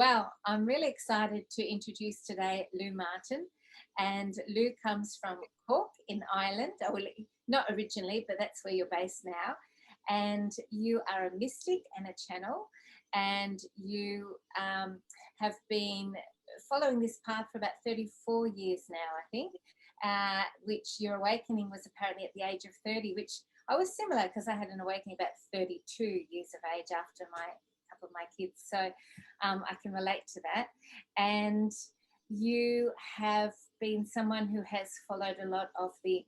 Well, I'm really excited to introduce today Lou Martin. And Lou comes from Cork in Ireland. Well, not originally, but that's where you're based now. And you are a mystic and a channel. And you have been following this path for about 34 years now, I think, which your awakening was apparently at the age of 30, which I was similar because I had an awakening about 32 years of age after my couple of my kids. So I can relate to that. And you have been someone who has followed a lot of the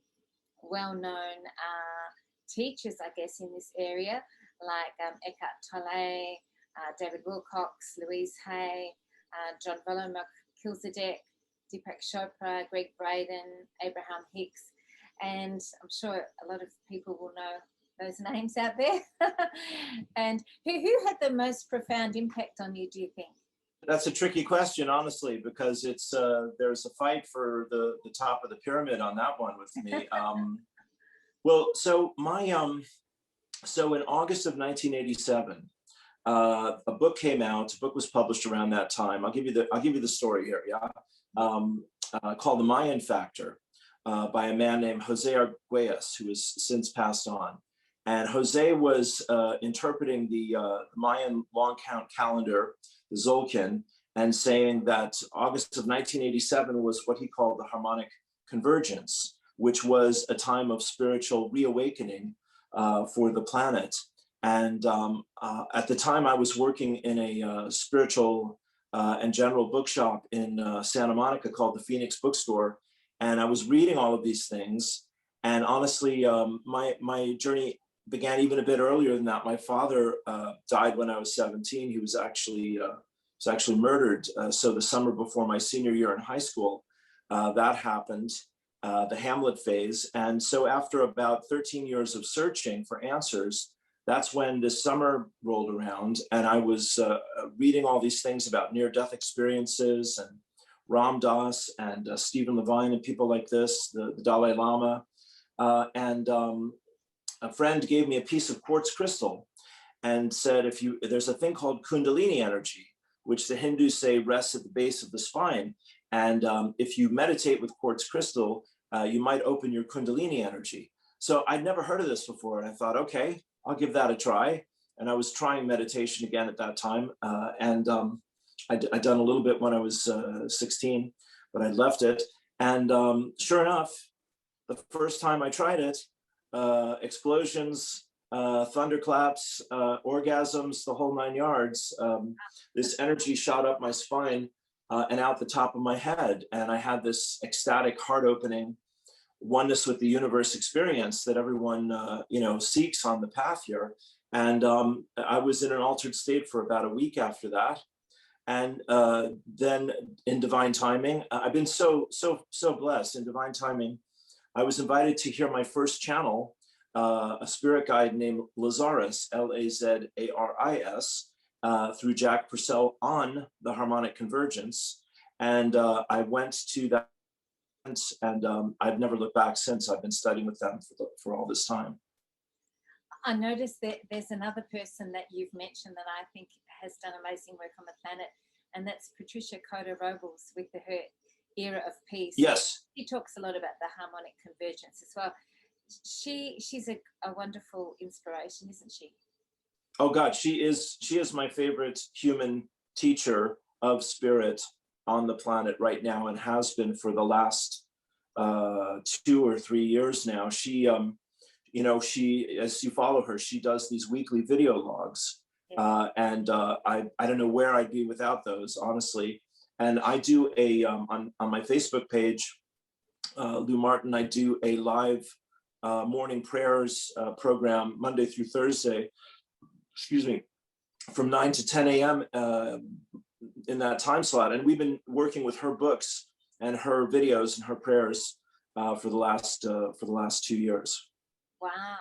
well-known teachers, I guess, in this area, like Eckhart Tolle, David Wilcock, Louise Hay, Drunvalo Melchezadeck, Deepak Chopra, Gregg Braden, Abraham-Hicks, and I'm sure a lot of people will know those names out there. And who had the most profound impact on you, do you think? That's a tricky question, honestly, because it's there's a fight for the top of the pyramid on that one with me. Well, so my so in August of 1987, a book came out. A book was published around that time. I'll give you the story here. Yeah, called The Mayan Factor, by a man named Jose Arguelles, who has since passed on. And Jose was interpreting the Mayan long count calendar, the Zolkin, and saying that August of 1987 was what he called the harmonic convergence, which was a time of spiritual reawakening for the planet. And at the time, I was working in a spiritual and general bookshop in Santa Monica called the Phoenix Bookstore. And I was reading all of these things. And honestly, my journey began even a bit earlier than that. My father died when I was 17. He was actually murdered. So the summer before my senior year in high school, that happened, the Hamlet phase. And so after about 13 years of searching for answers, that's when this summer rolled around, and I was reading all these things about near-death experiences and Ram Dass and Stephen Levine and people like this, the Dalai Lama. And a friend gave me a piece of quartz crystal and said, there's a thing called Kundalini energy, which the Hindus say rests at the base of the spine. And if you meditate with quartz crystal, you might open your Kundalini energy. So I'd never heard of this before. And I thought, okay, I'll give that a try. And I was trying meditation again at that time. I'd done a little bit when I was 16, but I'd left it. And sure enough, the first time I tried it, explosions, thunderclaps, orgasms, the whole 9 yards. This energy shot up my spine and out the top of my head. And I had this ecstatic, heart-opening oneness with the universe experience that everyone seeks on the path here. And I was in an altered state for about a week after that. And then in divine timing, I've been so blessed. In divine timing, I was invited to hear my first channel, a spirit guide named Lazaris, Lazaris, through Jack Purcell on the harmonic convergence. And I went to that, and I've never looked back since. I've been studying with them for all this time. I noticed that there's another person that you've mentioned that I think has done amazing work on the planet, and that's Patricia Cota-Robles with her Era of Peace. Yes. She talks a lot about the harmonic convergence as well. She's a wonderful inspiration, isn't she? Oh God, she is my favorite human teacher of spirit on the planet right now, and has been for the last 2 or 3 years now. She, as you follow her, she does these weekly video logs. Yeah. I don't know where I'd be without those, honestly. And I do on my Facebook page, Lou Martin, I do a live morning prayers program Monday through Thursday, from 9 to 10 a.m. In that time slot. And we've been working with her books and her videos and her prayers for the last 2 years. Wow.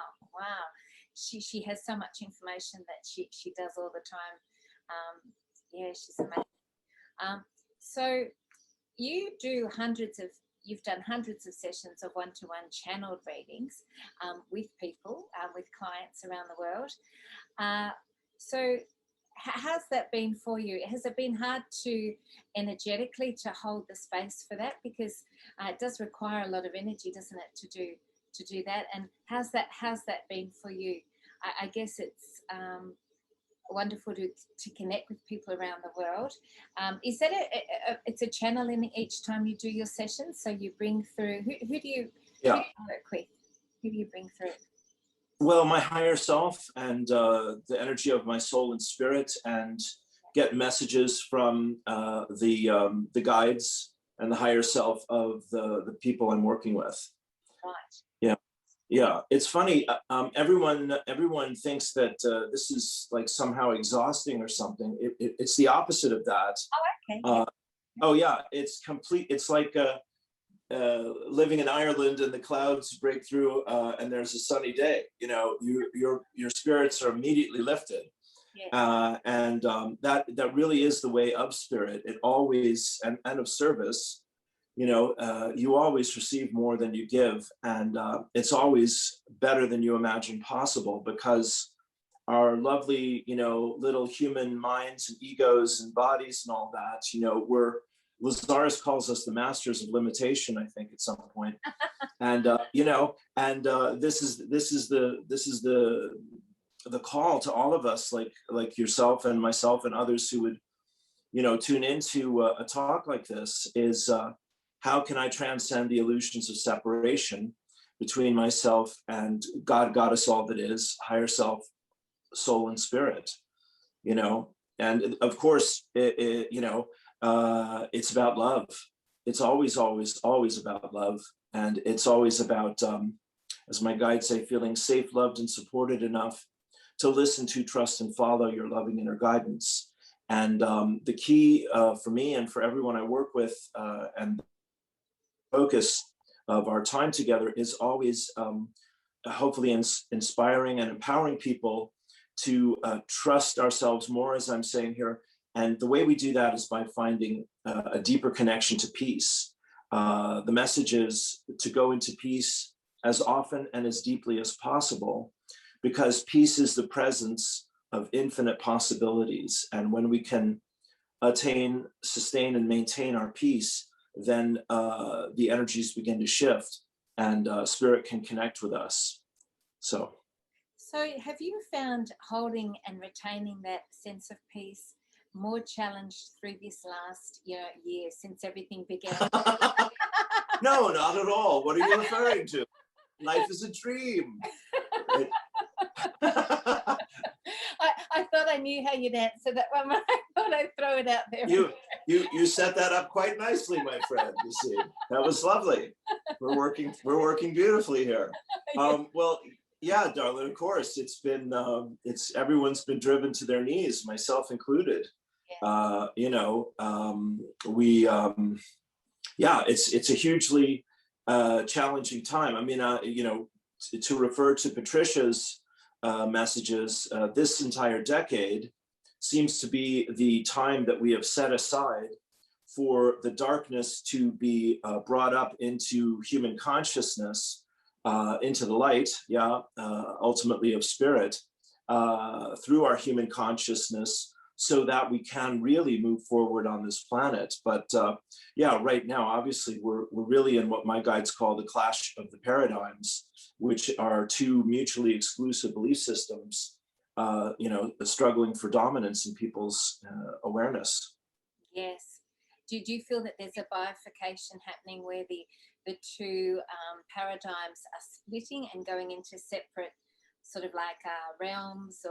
She has so much information that she does all the time. Yeah, she's amazing. So you've done hundreds of sessions of one-to-one channeled readings with people, with clients around the world. So how's that been for you? Has it been hard to energetically to hold the space for that? Because it does require a lot of energy, doesn't it, to do that? And how's that been for you? I guess it's wonderful to connect with people around the world. Is that it's a channeling each time you do your sessions? So you bring through, who do you work with? Who do you bring through? Well, my higher self and the energy of my soul and spirit, and get messages from the guides and the higher self of the people I'm working with. Right. Yeah, it's funny. Everyone thinks that this is like somehow exhausting or something. It's the opposite of that. Oh, okay. Oh yeah, it's complete. It's like living in Ireland and the clouds break through and there's a sunny day. You know, your spirits are immediately lifted. Yes. And that really is the way of spirit. It always, and of service. You know, you always receive more than you give, and it's always better than you imagine possible, because our lovely, you know, little human minds and egos and bodies and all that, you know, Lazaris calls us the masters of limitation, I think, at some point. And you know, and this is the call to all of us, like yourself and myself and others who would, you know, tune into a talk like this, is how can I transcend the illusions of separation between myself and God, Goddess, all that is, higher self, soul, and spirit, you know? And of course, you know, it's about love. It's always, always, always about love. And it's always about, as my guides say, feeling safe, loved, and supported enough to listen to, trust, and follow your loving inner guidance. And the key for me and for everyone I work with, and focus of our time together, is always hopefully inspiring and empowering people to trust ourselves more, as I'm saying here. And the way we do that is by finding a deeper connection to peace. The message is to go into peace as often and as deeply as possible, because peace is the presence of infinite possibilities. And when we can attain, sustain, and maintain our peace, then the energies begin to shift, and spirit can connect with us. So have you found holding and retaining that sense of peace more challenged through this last year since everything began? No, not at all. What are you referring to? Life is a dream. I thought I knew how you'd answer that one. I thought I'd throw it out there. You set that up quite nicely, my friend. You see, that was lovely. We're working beautifully here. Well, yeah, darling. Of course, it's been everyone's been driven to their knees, myself included. Yeah. You know, it's a hugely challenging time. I mean, you know, to refer to Patricia's messages, this entire decade seems to be the time that we have set aside for the darkness to be brought up into human consciousness, into the light, ultimately of spirit, through our human consciousness, so that we can really move forward on this planet. But right now, obviously, we're really in what my guides call the clash of the paradigms, which are two mutually exclusive belief systems, you know, struggling for dominance in people's awareness. Yes. Did you feel that there's a bifurcation happening where the two paradigms are splitting and going into separate sort of like realms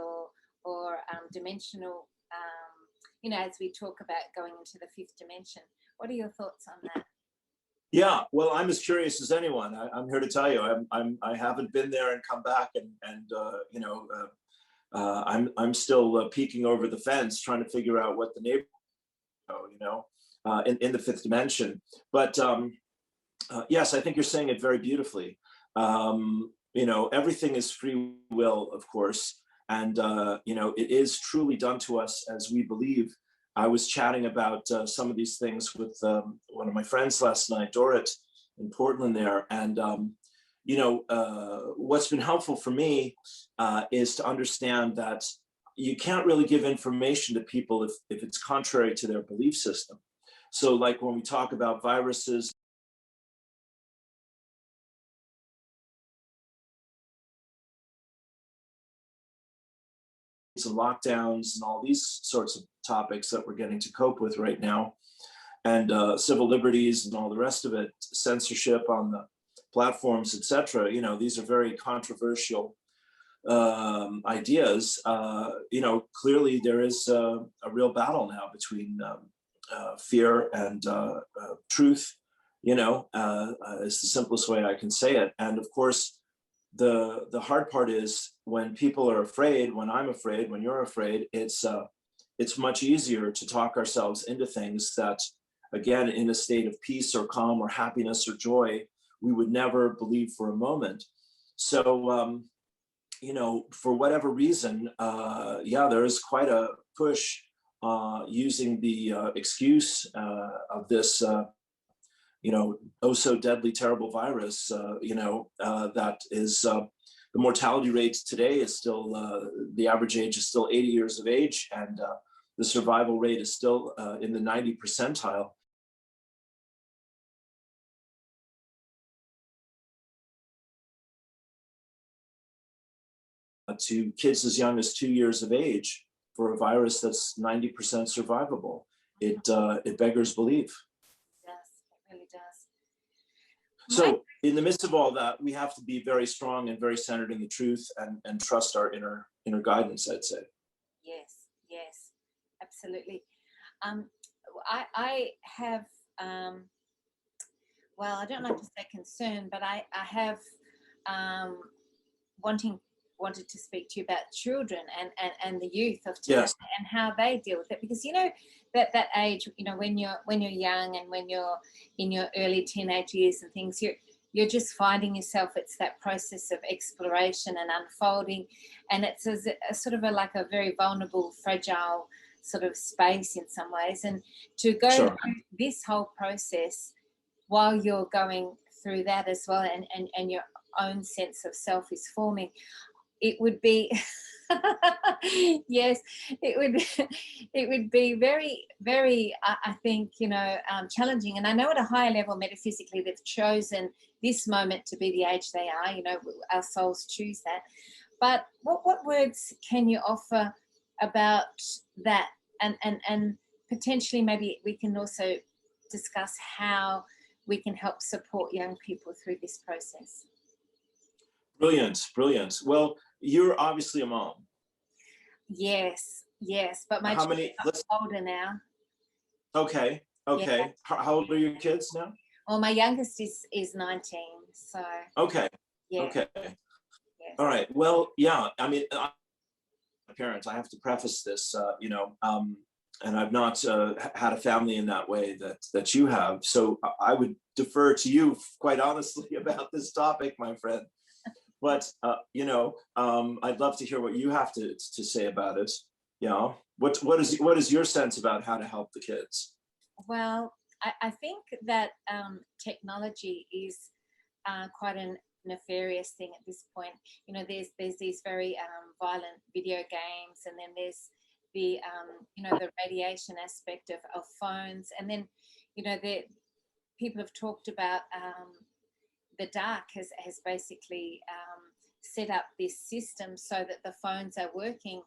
or dimensional, you know, as we talk about going into the fifth dimension? What are your thoughts on that? Yeah, well, I'm as curious as anyone. I'm here to tell you, I haven't been there and come back, and you know, I'm still peeking over the fence, trying to figure out what the neighbor, you know, in the fifth dimension. But yes, I think you're saying it very beautifully. You know, everything is free will, of course, and you know, it is truly done to us as we believe. I was chatting about some of these things with one of my friends last night, Dorrit, in Portland there. And, you know, what's been helpful for me is to understand that you can't really give information to people if it's contrary to their belief system. So like when we talk about viruses, and lockdowns and all these sorts of topics that we're getting to cope with right now, and civil liberties and all the rest of it, censorship on the platforms, etc. You know, these are very controversial ideas. You know, clearly there is a real battle now between fear and truth. You know, is the simplest way I can say it. And of course, the hard part is when people are afraid, when I'm afraid, when you're afraid, it's much easier to talk ourselves into things that, again, in a state of peace or calm or happiness or joy, we would never believe for a moment. So, you know, for whatever reason, yeah, there is quite a push using the excuse of this, you know, oh so deadly, terrible virus, you know, that is, the mortality rate today is still, the average age is still 80 years of age, and the survival rate is still in the 90 percentile. To kids as young as 2 years of age for a virus that's 90% survivable. It beggars belief. Yes, it really does. So in the midst of all that, we have to be very strong and very centered in the truth and trust our inner guidance, I'd say. Yes, yes, absolutely. I have, well, I don't like to say concern, but I have wanted to speak to you about children and the youth of today. Yes. And how they deal with it, because you know that age, you know, when you're young and when you're in your early teenage years and things, you're just finding yourself. It's that process of exploration and unfolding, and it's a sort of like a very vulnerable, fragile sort of space in some ways. And to go Sure. through this whole process while you're going through that as well, and your own sense of self is forming, it would be yes, it would be very, very, I think, you know, challenging. And I know at a higher level, metaphysically, they've chosen this moment to be the age they are. You know, our souls choose that. But what words can you offer about that? And potentially maybe we can also discuss how we can help support young people through this process. Brilliant, brilliant. Well, you're obviously a mom. Yes, yes, but my children are older now. Okay, okay. Yeah. How old are your kids now? Well, my youngest is 19, so. Okay, yeah. Okay. Yes. All right, well, yeah, I mean, parents, I have to preface this, you know, and I've not had a family in that way that you have, so I would defer to you, quite honestly, about this topic, my friend. But, you know, I'd love to hear what you have to say about it. You know, what is your sense about how to help the kids? Well, I think that technology is quite a nefarious thing at this point. You know, there's these very violent video games, and then there's the, you know, the radiation aspect of phones. And then, you know, people have talked about the dark has basically set up this system so that the phones are working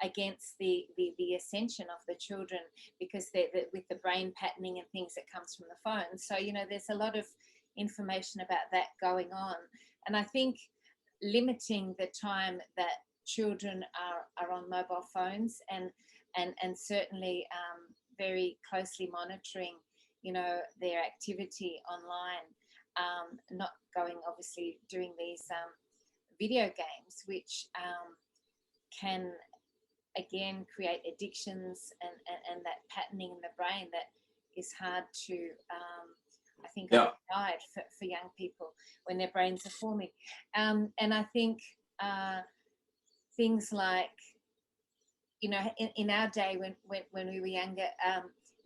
against the ascension of the children, because they're with the brain patterning and things that comes from the phone. So, you know, there's a lot of information about that going on. And I think limiting the time that children are on mobile phones and certainly very closely monitoring, you know, their activity online, not going, obviously, doing these video games, which can, again, create addictions and that patterning in the brain that is hard to, I think, guide for young people when their brains are forming. And I think things like, you know, in our day when we were younger,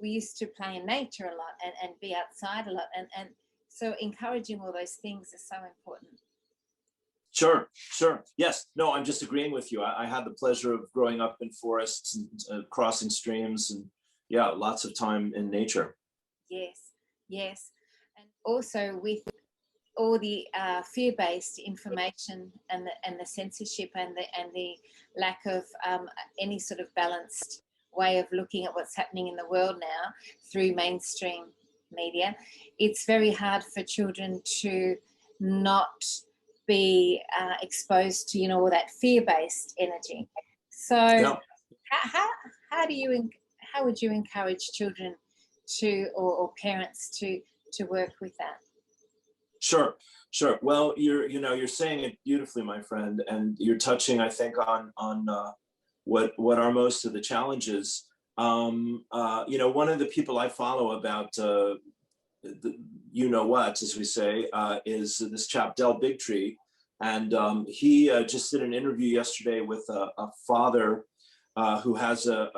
we used to play in nature a lot and be outside a lot. And so encouraging all those things is so important. Sure, sure. Yes. No, I'm just agreeing with you. I had the pleasure of growing up in forests and crossing streams, and yeah, lots of time in nature. Yes, yes. And also with all the fear-based information and the censorship and the lack of any sort of balanced way of looking at what's happening in the world now through mainstream media, it's very hard for children to not be exposed to, you know, all that fear-based energy. So Yeah. how would you encourage children to or parents to work with that? Sure, sure. Well, you're saying it beautifully, my friend, and you're touching, I think, on what are most of the challenges. One of the people I follow about as we say, is this chap Del Bigtree, and he just did an interview yesterday with a father who has a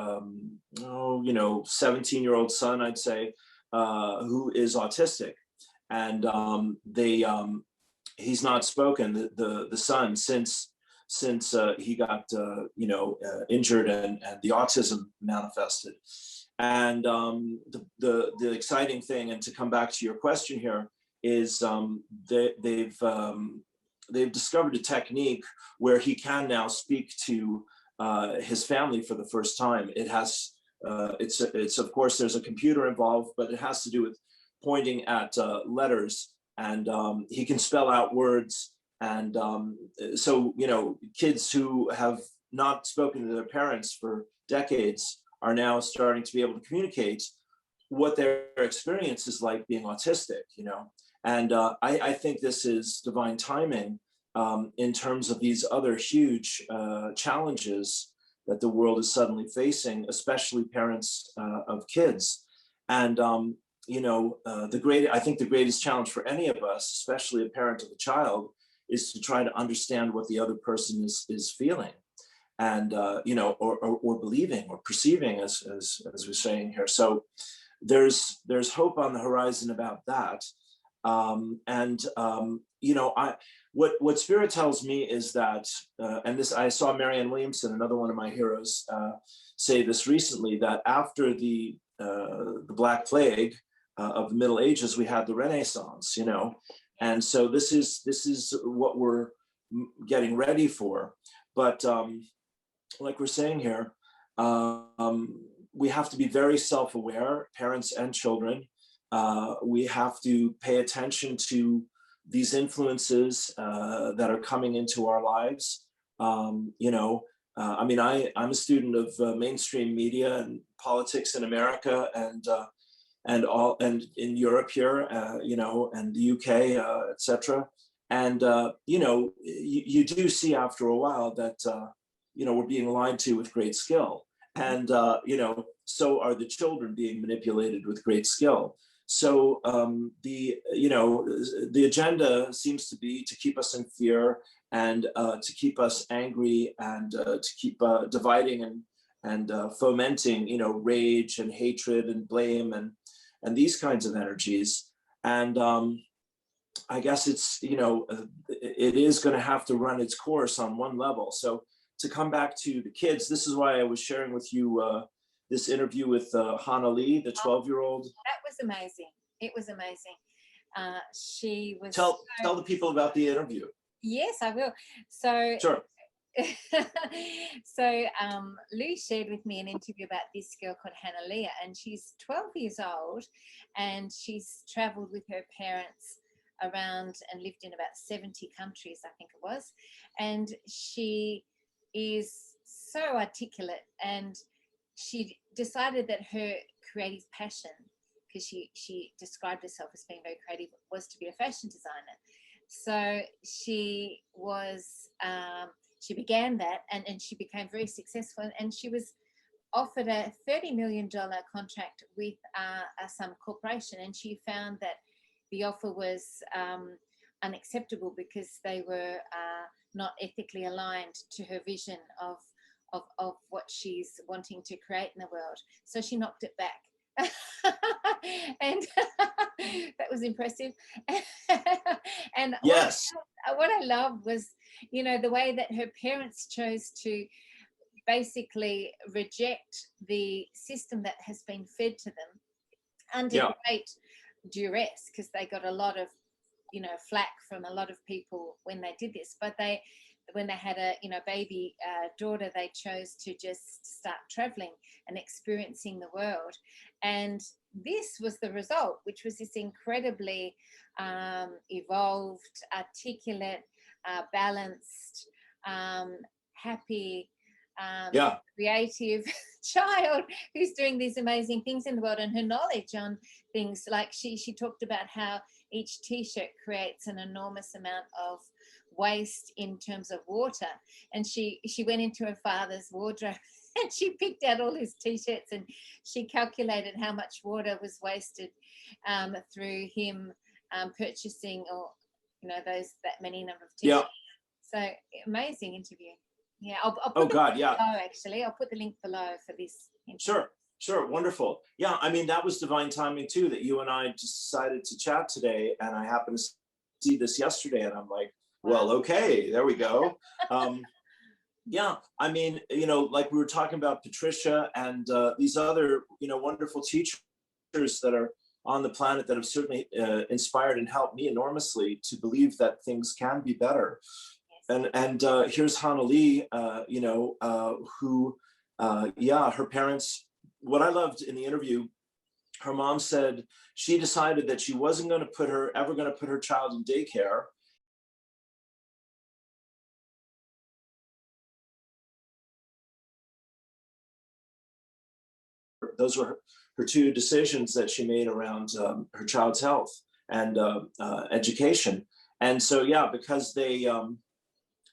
17-year-old son, I'd say, who is autistic. And he's not spoken, the son, since he got injured and the autism manifested. And the exciting thing, and to come back to your question here, is they've discovered a technique where he can now speak to his family for the first time. It has it's of course there's a computer involved, but it has to do with pointing at letters, and he can spell out words. And so, kids who have not spoken to their parents for decades are now starting to be able to communicate what their experience is like being autistic, And I think this is divine timing in terms of these other huge challenges that the world is suddenly facing, especially parents of kids. And I think the greatest challenge for any of us, especially a parent of a child, is to try to understand what the other person is feeling, and or believing or perceiving, as we're saying here. So there's hope on the horizon about that. What Spirit tells me is that, and this, I saw Marianne Williamson, another one of my heroes, say this recently, that after the Black Plague of the Middle Ages, we had the Renaissance, and so this is what we're getting ready for. But like we're saying here, we have to be very self-aware, parents and children. We have to pay attention to these influences that are coming into our lives. I'm a student of mainstream media and politics in America, and in Europe here, and the UK, etc. And you do see after a while that we're being lied to with great skill, and so are the children being manipulated with great skill. So the agenda seems to be to keep us in fear, and to keep us angry, and to keep dividing and fomenting, rage and hatred and blame and these kinds of energies. And I guess it's, it is going to have to run its course on one level. So to come back to the kids, this is why I was sharing with you this interview with Hannah Lee, the 12-year-old. That was amazing. It was amazing. She was. Tell the people about the interview. Yes, I will. So. Sure. So Lou shared with me an interview about this girl called Hannah Leah, and she's 12 years old, and she's traveled with her parents around and lived in about 70 countries, I think it was. And she is so articulate, and she decided that her creative passion, because she described herself as being very creative, was to be a fashion designer. So she was she began that, and she became very successful, and she was offered a $30 million contract with some corporation, and she found that the offer was unacceptable because they were not ethically aligned to her vision of what she's wanting to create in the world. So she knocked it back. And that was impressive. And yes, what I loved was you know, the way that her parents chose to basically reject the system that has been fed to them under great duress, because they got a lot of, you know, flack from a lot of people when they did this. But when they had a, you know, baby daughter, they chose to just start traveling and experiencing the world. And this was the result, which was this incredibly evolved, articulate, balanced, happy, creative child who's doing these amazing things in the world. And her knowledge on things like she talked about how each t-shirt creates an enormous amount of waste in terms of water. And she went into her father's wardrobe and she picked out all his t-shirts, and she calculated how much water was wasted through him purchasing, or, you know, that many number of t-shirts. So amazing interview. Yeah, I'll put the link below, actually. I'll put the link below for this interview. Sure, wonderful. Yeah, I mean, that was divine timing too, that you and I just decided to chat today, and I happened to see this yesterday, and I'm like, well, okay, there we go. Yeah, I mean, you know, like we were talking about Patricia and these other, you know, wonderful teachers that are on the planet that have certainly inspired and helped me enormously to believe that things can be better. And here's Hannah Lee, you know, who, her parents, what I loved in the interview, her mom said she decided that she wasn't going to ever going to put her child in daycare. Those were her two decisions that she made around her child's health and education. And so, yeah, because they,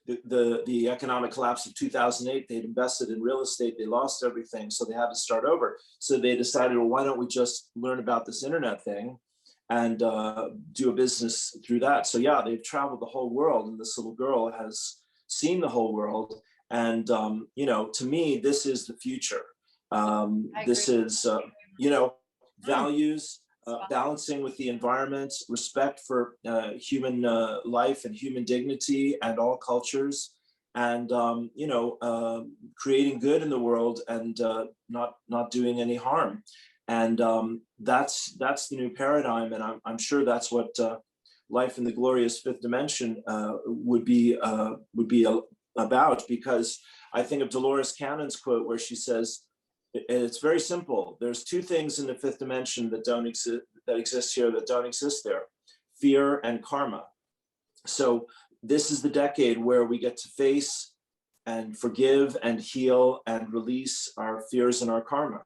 the economic collapse of 2008, they'd invested in real estate, they lost everything, so they had to start over. So they decided, well, why don't we just learn about this internet thing and do a business through that? So yeah, they've traveled the whole world, and this little girl has seen the whole world. And you know, to me, this is the future. This is, you know, values, balancing with the environment, respect for human life and human dignity and all cultures, and you know, creating good in the world and not doing any harm. And that's the new paradigm, and I'm sure that's what life in the glorious fifth dimension would be about. Because I think of Dolores Cannon's quote where she says, it's very simple. There's two things in the fifth dimension that don't exist, that exist here, that don't exist there: fear and karma. So this is the decade where we get to face and forgive and heal and release our fears and our karma.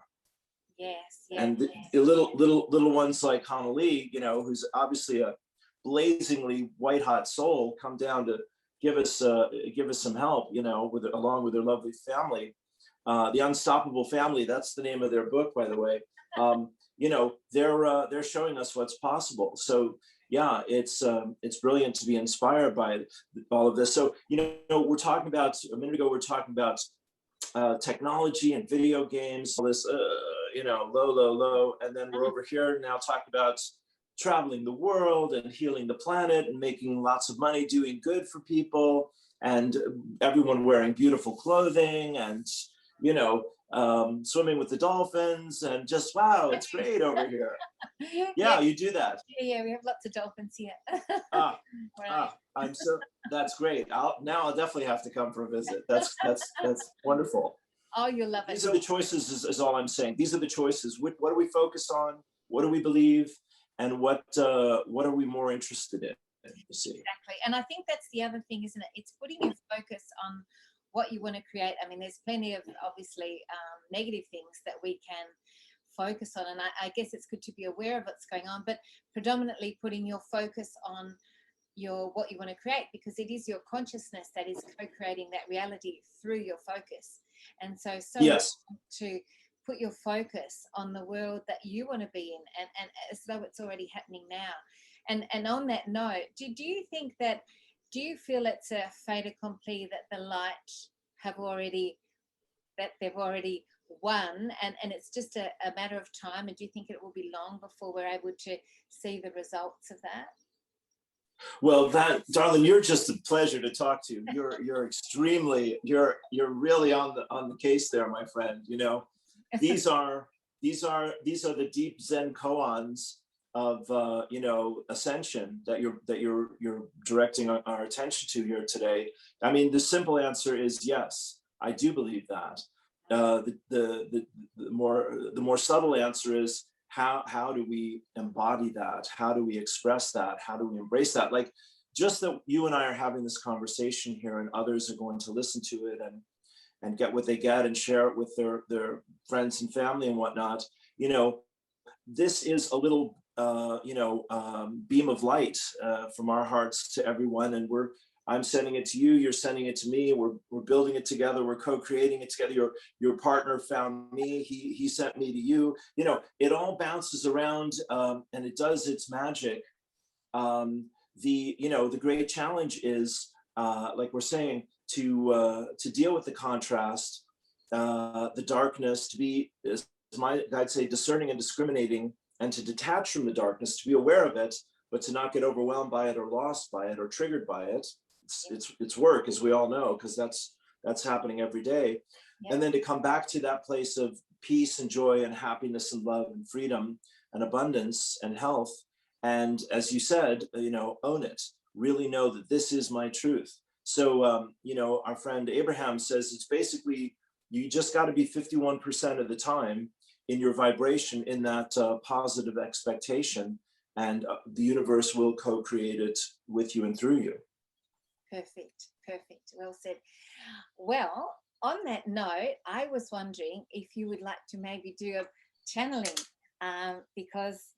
Yes. And the little ones like Hannah Lee, you know, who's obviously a blazingly white hot soul, come down to give us some help, you know, along with their lovely family. The Unstoppable Family, that's the name of their book, by the way. You know, they're showing us what's possible. So yeah, it's brilliant to be inspired by all of this. So, you know, we're talking about, a minute ago, we're talking about technology and video games, all this, you know, low. And then we're over here now talking about traveling the world and healing the planet and making lots of money, doing good for people, and everyone wearing beautiful clothing, and you know, swimming with the dolphins, and just, wow, it's great over here. Yeah, you do that. Yeah, we have lots of dolphins here. That's great. I'll definitely have to come for a visit. That's wonderful. Oh, you'll love it. These are the choices, is all I'm saying. These are the choices. What do we focus on? What do we believe? And what are we more interested in? You see. Exactly. And I think that's the other thing, isn't it? It's putting your focus on what you want to create. I mean, there's plenty of obviously negative things that we can focus on, and I guess it's good to be aware of what's going on, but predominantly putting your focus on what you want to create, because it is your consciousness that is co-creating that reality through your focus. And so yes, to put your focus on the world that you want to be in, and as though it's already happening now. And on that note, do you think that, do you feel it's a fait accompli that the light they've already won, and it's just a matter of time? And do you think it will be long before we're able to see the results of that? Well, darling, you're just a pleasure to talk to. You're extremely, you're really on the case there, my friend. You know, these are the deep Zen koans of you know, ascension that you're directing our attention to here today. I mean, the simple answer is yes, I do believe that. The more subtle answer is how do we embody that? How do we express that? How do we embrace that? Like, just that you and I are having this conversation here, and others are going to listen to it and get what they get and share it with their friends and family and whatnot. You know, this is a little beam of light from our hearts to everyone, and I'm sending it to you, you're sending it to me, we're building it together, we're co-creating it together. Your partner found me, he sent me to you. You know, it all bounces around, and it does its magic. The great challenge is, like we're saying, to deal with the contrast, the darkness, to be, as my guide say, discerning and discriminating, and to detach from the darkness, to be aware of it, but to not get overwhelmed by it or lost by it or triggered by it. It's work, as we all know, because that's happening every day. Yeah. And then to come back to that place of peace and joy and happiness and love and freedom and abundance and health. And as you said, you know, own it, really know that this is my truth. So, you know, our friend Abraham says it's basically, you just got to be 51% of the time in your vibration, in that positive expectation, and the universe will co-create it with you and through you. Perfect. Well said. Well, on that note, I was wondering if you would like to maybe do a channeling, because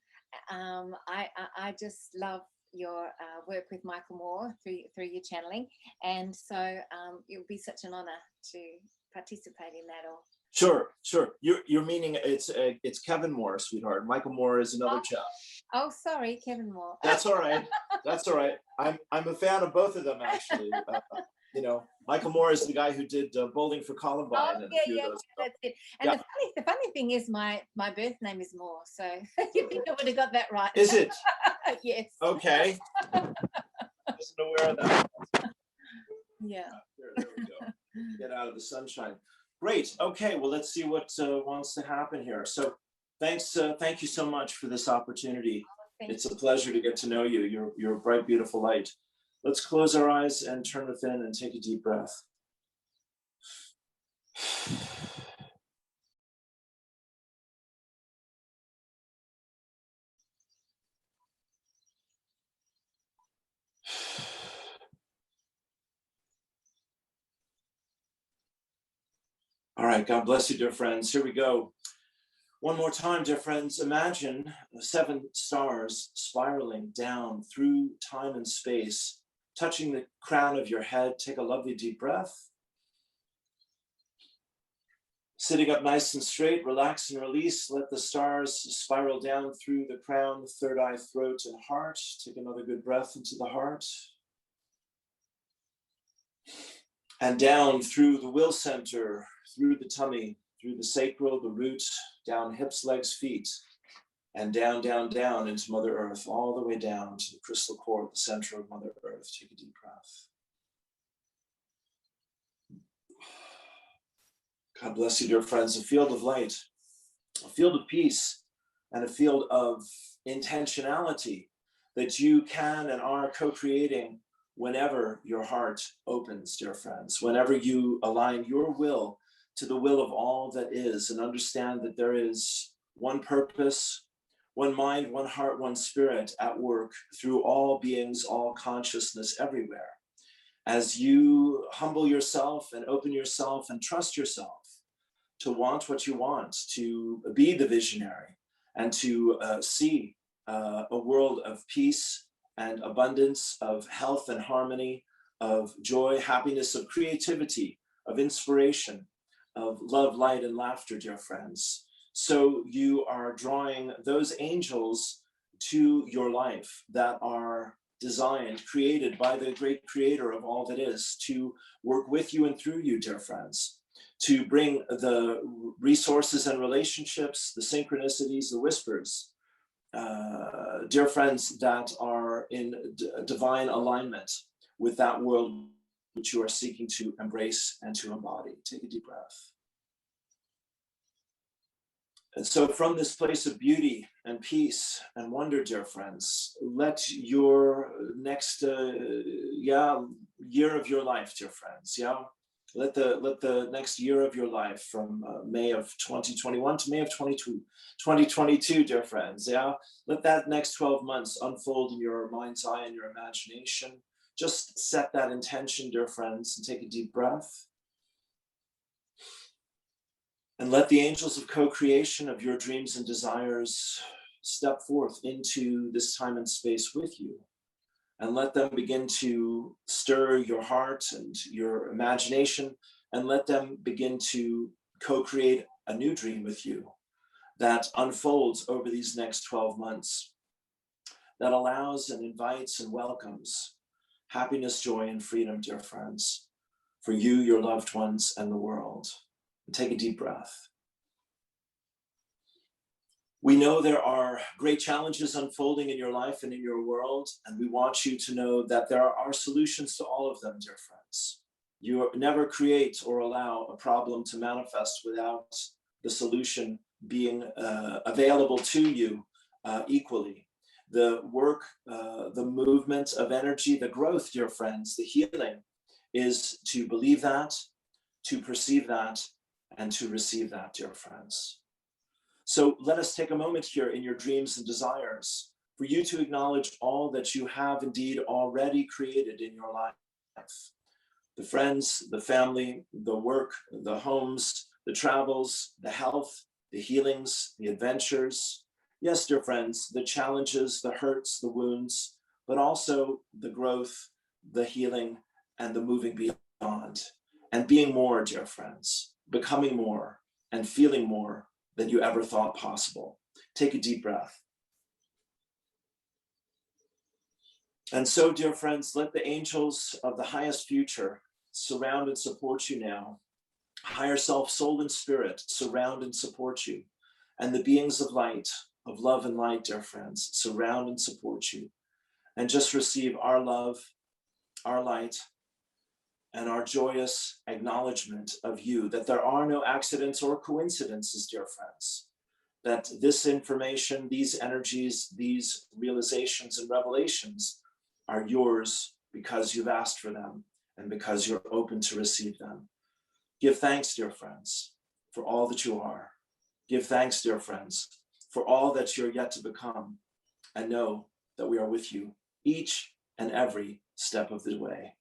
I just love your work with Michael Moore through your channeling, and so it would be such an honor to participate in that. Or Sure. You're meaning it's Kevin Moore, sweetheart. Michael Moore is another chap. Oh, sorry, Kevin Moore. That's all right. I'm a fan of both of them, actually. You know, Michael Moore is the guy who did Bowling for Columbine. Oh, yeah, that's it. And yeah. The funny thing is, my birth name is Moore, so you would have got that right. Is it? Yes. Okay. Wasn't aware of that. Yeah. There we go. Get out of the sunshine. Great. Okay. Well, let's see what wants to happen here. So, thanks. Thank you so much for this opportunity. It's a pleasure to get to know you. You're a bright, beautiful light. Let's close our eyes and turn within and take a deep breath. All right. God bless you, dear friends. Here we go. One more time, dear friends. Imagine the 7 stars spiraling down through time and space, touching the crown of your head. Take a lovely deep breath. Sitting up nice and straight, relax and release. Let the stars spiral down through the crown, third eye, throat, and heart. Take another good breath into the heart. And down through the will center, through the tummy, through the sacral, the root, down hips, legs, feet, and down, down, down into Mother Earth, all the way down to the crystal core, the center of Mother Earth. Take a deep breath. God bless you, dear friends. A field of light, a field of peace, and a field of intentionality that you can and are co-creating whenever your heart opens, dear friends, whenever you align your will to the will of all that is, and understand that there is one purpose, one mind, one heart, one spirit at work through all beings, all consciousness everywhere. As you humble yourself and open yourself and trust yourself to want what you want, to be the visionary, and to see a world of peace and abundance, of health and harmony, of joy, happiness, of creativity, of inspiration, of love, light, and laughter, dear friends. So you are drawing those angels to your life that are designed, created by the great creator of all that is, to work with you and through you, dear friends, to bring the resources and relationships, the synchronicities, the whispers dear friends, that are in divine alignment with that world which you are seeking to embrace and to embody. Take a deep breath. And so from this place of beauty and peace and wonder, dear friends, let your next year of your life, dear friends, let the next year of your life from May of 2021 to May of 2022, dear friends, let that next 12 months unfold in your mind's eye and your imagination. Just set that intention, dear friends, and take a deep breath. And let the angels of co-creation of your dreams and desires step forth into this time and space with you. And let them begin to stir your heart and your imagination, and let them begin to co-create a new dream with you that unfolds over these next 12 months, that allows and invites and welcomes happiness, joy, and freedom, dear friends, for you, your loved ones, and the world. And take a deep breath. We know there are great challenges unfolding in your life and in your world, and we want you to know that there are solutions to all of them, dear friends. You never create or allow a problem to manifest without the solution being available to you equally. The work, the movement of energy, the growth, dear friends, the healing is to believe that, to perceive that, and to receive that, dear friends. So let us take a moment here in your dreams and desires for you to acknowledge all that you have indeed already created in your life. The friends, the family, the work, the homes, the travels, the health, the healings, the adventures. Yes, dear friends, the challenges, the hurts, the wounds, but also the growth, the healing, and the moving beyond. And being more, dear friends, becoming more and feeling more than you ever thought possible. Take a deep breath. And so, dear friends, let the angels of the highest future surround and support you now. Higher self, soul, and spirit surround and support you. And the beings of light, of love and light, dear friends, surround and support you. And just receive our love, our light, and our joyous acknowledgement of you, that there are no accidents or coincidences, dear friends, that this information, these energies, these realizations and revelations are yours because you've asked for them and because you're open to receive them. Give thanks, dear friends, for all that you are. Give thanks, dear friends, for all that you're yet to become, and know that we are with you each and every step of the way.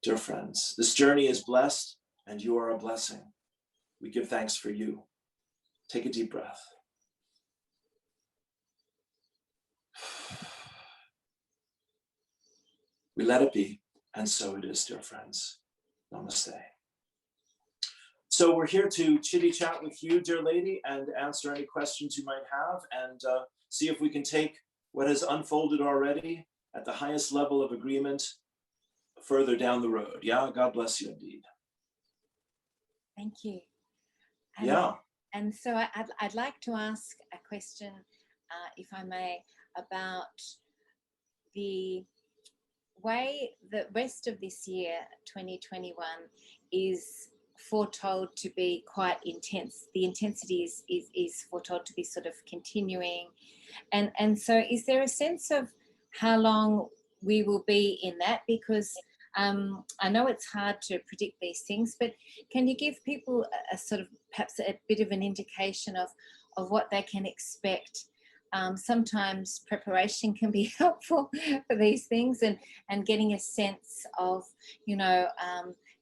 Dear friends, this journey is blessed and you are a blessing. We give thanks for you. Take a deep breath. We let it be, and so it is, dear friends. Namaste. So we're here to chitty chat with you, dear lady, and answer any questions you might have, and see if we can take what has unfolded already at the highest level of agreement further down the road. Yeah, God bless you indeed. Thank you. And so I'd like to ask a question, if I may, about the way the rest of this year, 2021, is foretold to be quite intense. The intensity is foretold to be sort of continuing. And so is there a sense of how long we will be in that? Because I know it's hard to predict these things, but can you give people a sort of perhaps a bit of an indication of what they can expect? Sometimes preparation can be helpful for these things, and getting a sense of,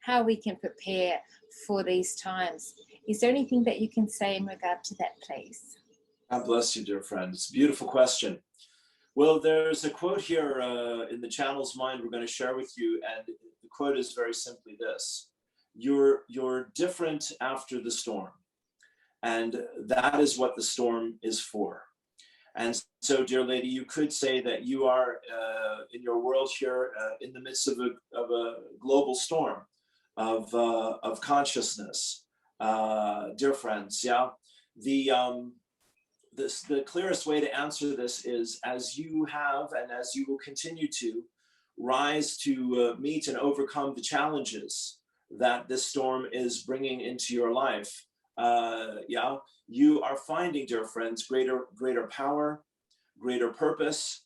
how we can prepare for these times. Is there anything that you can say in regard to that, please? God bless you, dear friend. It's a beautiful question. Well, there's a quote here in the channel's mind we're going to share with you, and the quote is very simply this: you're different after the storm, and that is what the storm is for. And so, dear lady, you could say that you are in your world here in the midst of a global storm of consciousness, dear friends. Yeah, the the clearest way to answer this is, as you have and as you will continue to rise to meet and overcome the challenges that this storm is bringing into your life, you are finding, dear friends, greater power, greater purpose,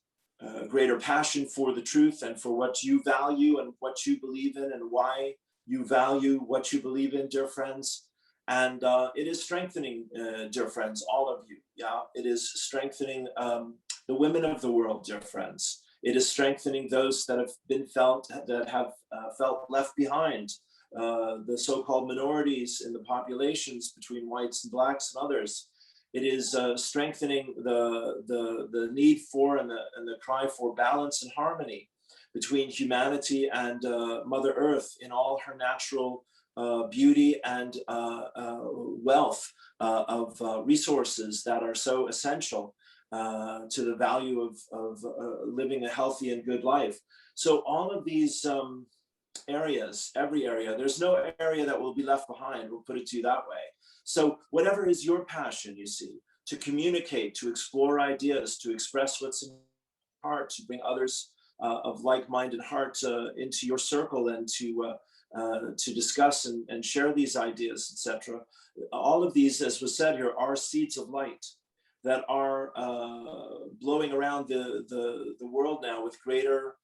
greater passion for the truth and for what you value and what you believe in and why you value what you believe in, dear friends. And it is strengthening, dear friends, all of you. Yeah, it is strengthening the women of the world, dear friends. It is strengthening those that have felt left behind, the so-called minorities in the populations between whites and blacks and others. It is strengthening the need for and the cry for balance and harmony between humanity and Mother Earth in all her natural beauty and wealth of resources that are so essential to the value of living a healthy and good life. So all of these areas, every area, there's no area that will be left behind, we'll put it to you that way. So whatever is your passion, you see, to communicate, to explore ideas, to express what's in your heart, to bring others of like-minded heart into your circle and to discuss and share these ideas, etc. All of these, as was said here, are seeds of light that are blowing around the world now with greater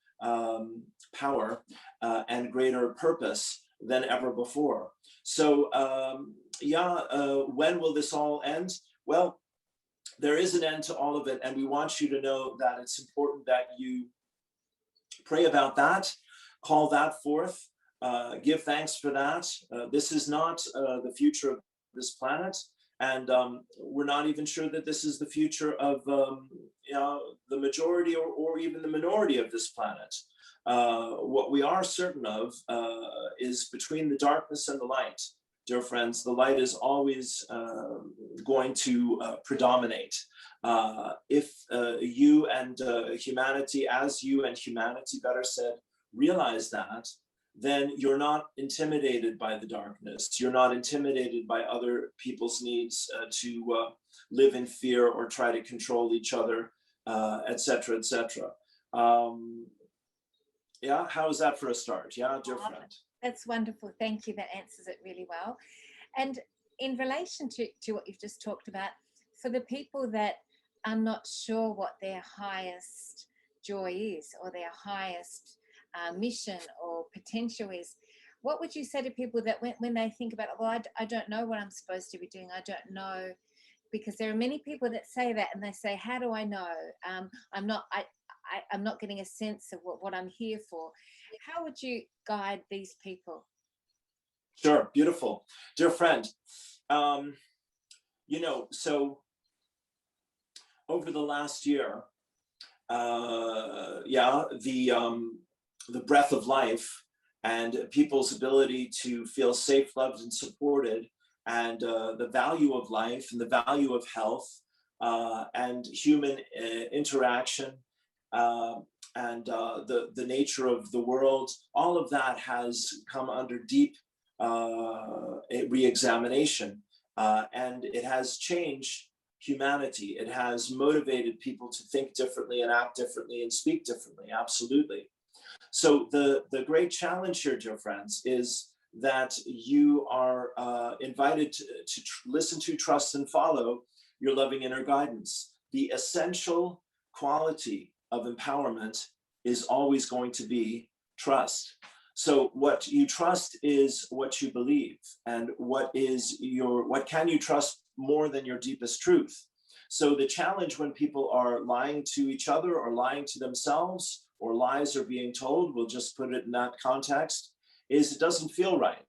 power and greater purpose than ever before. So when will this all end? Well, there is an end to all of it, and we want you to know that it's important that you pray about that, call that forth, give thanks for that. This is not the future of this planet, and we're not even sure that this is the future of the majority or even the minority of this planet. What we are certain of is between the darkness and the light, dear friends, the light is always going to predominate. If you and humanity, as you and humanity, better said, realize that, then you're not intimidated by the darkness. You're not intimidated by other people's needs to live in fear or try to control each other, etc., etc. Yeah, how is that for a start? Yeah, dear friend. That's wonderful. Thank you. That answers it really well. And in relation to what you've just talked about, for the people that are not sure what their highest joy is or their highest mission or potential is, what would you say to people that when they think about, well, I don't know what I'm supposed to be doing, I don't know, because there are many people that say that and they say, how do I know? I'm not getting a sense of what I'm here for. How would you guide these people? Sure, beautiful. Dear friend, so over the last year, the breath of life and people's ability to feel safe, loved, and supported, and the value of life and the value of health and human interaction, and the nature of the world, all of that has come under deep re-examination, and it has changed humanity. It has motivated people to think differently and act differently and speak differently, absolutely. So the great challenge here, dear friends, is that you are invited to listen to, trust, and follow your loving inner guidance. The essential quality of empowerment is always going to be trust. So what you trust is what you believe, and what can you trust more than your deepest truth? So the challenge when people are lying to each other or lying to themselves, or lies are being told, we'll just put it in that context, is it doesn't feel right.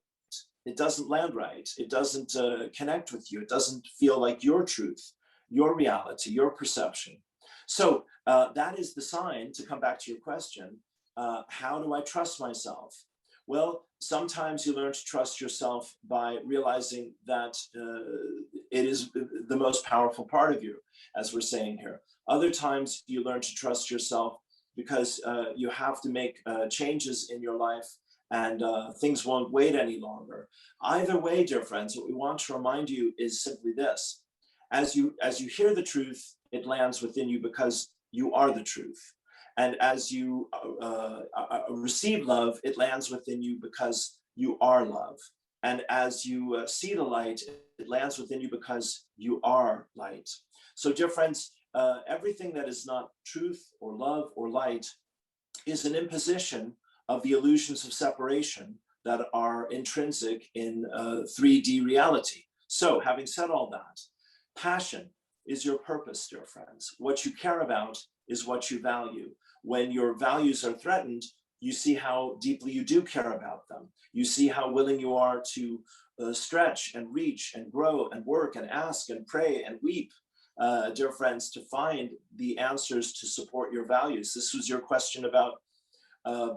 It doesn't land right. It doesn't connect with you. It doesn't feel like your truth, your reality, your perception. So that is the sign, to come back to your question, how do I trust myself? Well, sometimes you learn to trust yourself by realizing that it is the most powerful part of you, as we're saying here. Other times you learn to trust yourself because you have to make changes in your life, and things won't wait any longer. Either way, dear friends, what we want to remind you is simply this. As you hear the truth, it lands within you because you are the truth. And as you receive love, it lands within you because you are love. And as you see the light, it lands within you because you are light. So, dear friends, everything that is not truth or love or light is an imposition of the illusions of separation that are intrinsic in 3D reality. So, having said all that, passion is your purpose, dear friends. What you care about is what you value. When your values are threatened, you see how deeply you do care about them. You see how willing you are to stretch and reach and grow and work and ask and pray and weep, dear friends, to find the answers to support your values. This was your question about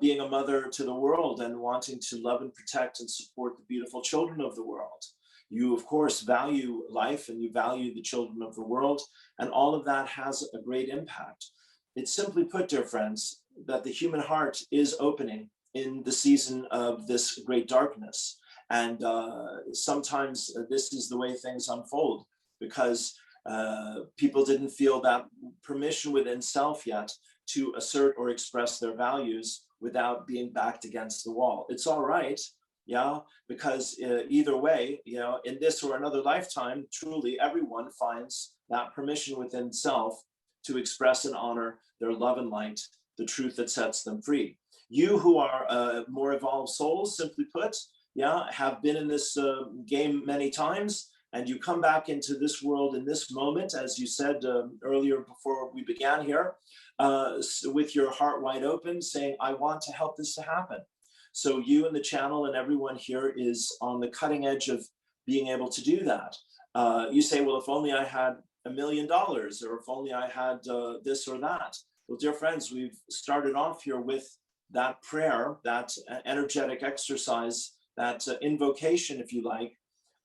being a mother to the world and wanting to love and protect and support the beautiful children of the world. You, of course, value life and you value the children of the world, and all of that has a great impact. It's simply put, dear friends, that the human heart is opening in the season of this great darkness. And sometimes this is the way things unfold, because people didn't feel that permission within self yet to assert or express their values without being backed against the wall. It's all right, yeah, because either way, you know, in this or another lifetime, truly everyone finds that permission within self to express and honor their love and light, the truth that sets them free. You who are more evolved souls, simply put, yeah, have been in this game many times, and you come back into this world in this moment, as you said earlier before we began here, with your heart wide open, saying, I want to help this to happen. So you and the channel and everyone here is on the cutting edge of being able to do that. You say, well, if only I had $1 million, or if only I had this or that. Well, dear friends, we've started off here with that prayer, that energetic exercise, that invocation, if you like,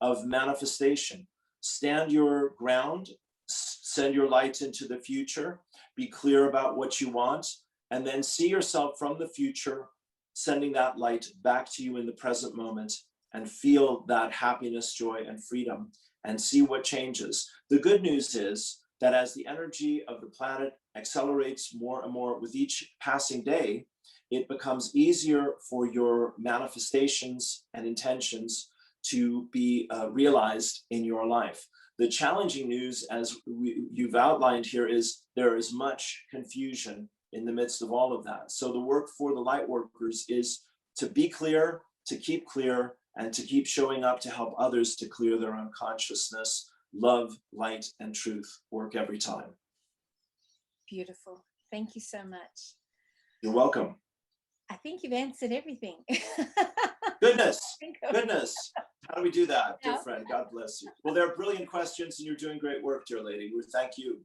of manifestation. Stand your ground, send your light into the future, be clear about what you want, and then see yourself from the future, sending that light back to you in the present moment, and feel that happiness, joy, and freedom, and see what changes. The good news is that as the energy of the planet accelerates more and more with each passing day, it becomes easier for your manifestations and intentions to be realized in your life. The challenging news, as you've outlined here, is there is much confusion in the midst of all of that. So the work for the light workers is to be clear, to keep clear, and to keep showing up to help others to clear their own consciousness. Love, light, and truth work every time. Beautiful. Thank you so much. You're welcome. I think you've answered everything. Goodness. How do we do that, dear friend? God bless you. Well, they're brilliant questions, and you're doing great work, dear lady. We thank you.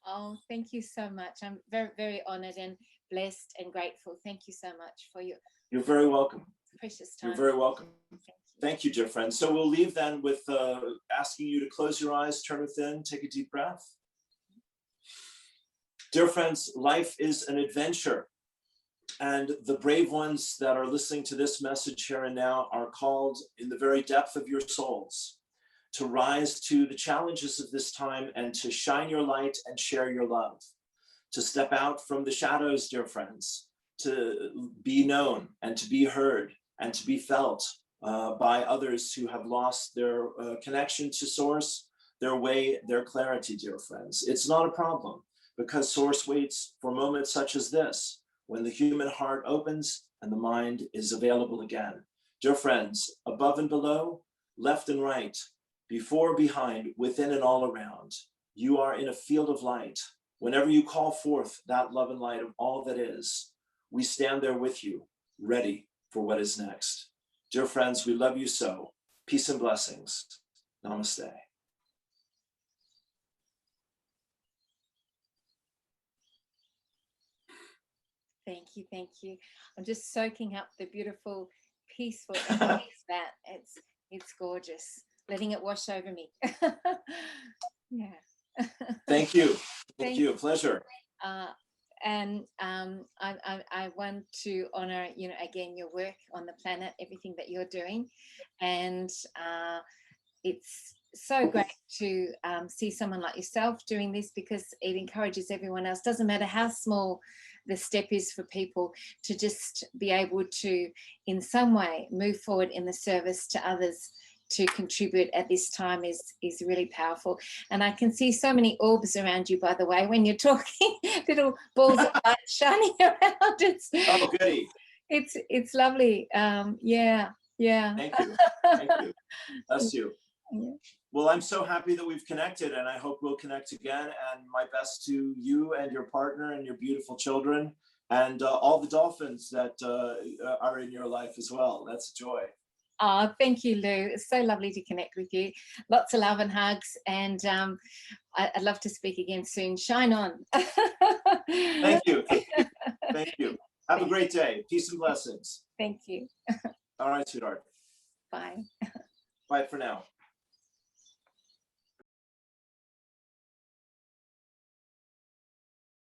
Oh, thank you so much. I'm very, very honored and blessed and grateful. Thank you so much for your... You're very welcome. Precious time. You're very welcome. Thank you, dear friend. So we'll leave then with asking you to close your eyes, turn within, take a deep breath. Dear friends, life is an adventure. And the brave ones that are listening to this message here and now are called in the very depth of your souls to rise to the challenges of this time and to shine your light and share your love, to step out from the shadows, dear friends, to be known and to be heard and to be felt by others who have lost their connection to Source, their way, their clarity, dear friends. It's not a problem, because Source waits for moments such as this, when the human heart opens and the mind is available again. Dear friends, above and below, left and right, before, behind, within and all around, you are in a field of light. Whenever you call forth that love and light of all that is, we stand there with you, ready for what is next. Dear friends, we love you so. Peace and blessings. Namaste. Thank you, thank you. I'm just soaking up the beautiful, peaceful energy of that. It's gorgeous. Letting it wash over me. Yeah. Thank you. Thank you. A pleasure. And I want to honor, again, your work on the planet, everything that you're doing, and it's so great to see someone like yourself doing this, because it encourages everyone else. Doesn't matter how small the step is for people, to just be able to in some way move forward in the service to others, to contribute at this time is really powerful. And I can see so many orbs around you, by the way, when you're talking, little balls of light shining around. Oh, goody. It's lovely. Yeah. Thank you. Thank you. Bless you. Yeah. Well, I'm so happy that we've connected, and I hope we'll connect again. And my best to you and your partner and your beautiful children, and all the dolphins that are in your life as well. That's a joy. Oh, thank you, Lou. It's so lovely to connect with you. Lots of love and hugs, and I'd love to speak again soon. Shine on. Thank you. Thank you. Have a great day. Peace and blessings. Thank you. All right, sweetheart. Bye. Bye for now.